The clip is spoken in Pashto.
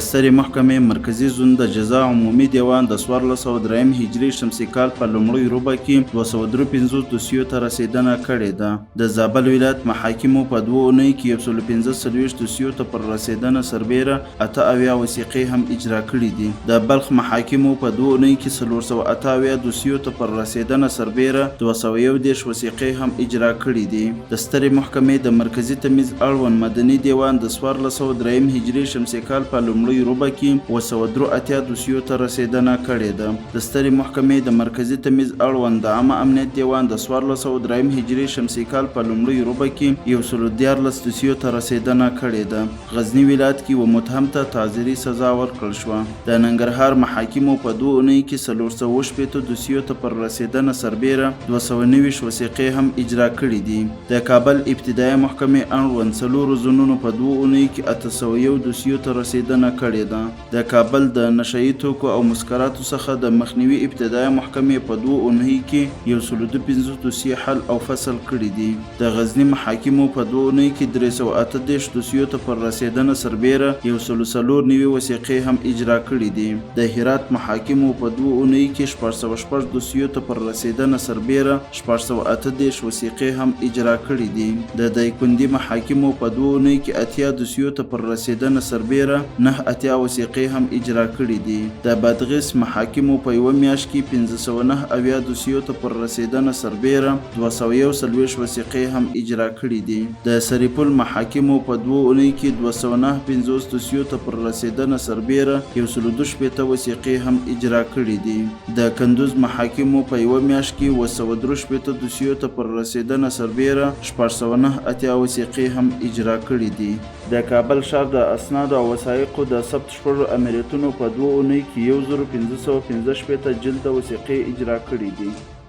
د سترې محکمې مرکزي زون د جزا عمومي دیوان د 1403 هجري شمسي کال په لومړۍ روبه کې 253 دوسیو ته رسیدنه کړې ده. د زابل ولایت محاکمو په 2 اونیو کې 145 دوسیو ته پر رسیدنه سربیره 88 وثیقې هم اجرا کړي دي. د بلخ محاکمو په 2 اونیو کې 488 دوسیو ته پر رسیدنه سربیره 211 وثیقې هم اجرا کړي دي. د سترې محکمې د مرکزي تمیز اړوند مدني دیوان د 1403 هجري شمسي کال په لومړۍ روبه کې 283 دوسیو ته رسیدنه کړې ده. د سترې محکمې د مرکزي تمیز اړوند د عامه امنیت دیوان د 1403 هجري شمسي کال په لومړۍ روبه کې 114 دوسیو ته رسیدنه کړې ده. غزنی ولایت کې و متهم ته تعزیري سزا ورکړل شوه. د ننګرهار محاکمو په 2 اونیو کې 418 دوسیو ته پر رسیدنه سربیره 290 وثیقې هم اجرا کړي دي. د کابل ابتدایي محکمې اړوند 4 زونونو په 2 اونیو کې 801 دوسیو ته رسیدنه کړې ده. د کابل د نشهیي توکو او مسکراتو څخه د مخنیوي ابتدایي محکمې په 2 اونیو کې 115 دوسیې حل او فصل کړي دي. د غزنی محاکمو په 2 اونیو کې 338 دوسیو ته پر رسیدنه سربیره 149 وثیقې هم اجرا کړي دي. د هرات محاکمو په 2 اونیو کې 406 دوسیو ته پر رسیدنه سربیره 418 وثیقې هم اجرا کړي دي. د دایکنډي محاکمو په 2 اونیو کې 80 دوسیو ته پر رسیدنه سربیره 89 وثیقې هم اجرا کړي دي. د بادغیس محاکمو په یوه میاشت کې 509 دوسیو ته پر رسیدنه سربیره 241 وثیقې هم اجرا کړي دي. د سرپل محاکمو په 2 اونیو کې 209 دوسیو ته پر رسیدنه سربیره 112 وثیقې هم اجرا کړي دي. د کندوز محاکمو په یوه میاشت کې 213 دوسیو ته پر رسیدنه سربیره 489 وثیقې هم اجرا کړي دي. د کابل ښار د اسنادو او وثایقو د ثبت شپږو امریتونو په 2 اونیو کې 1515 جلده وثیقې اجرا کړي دي.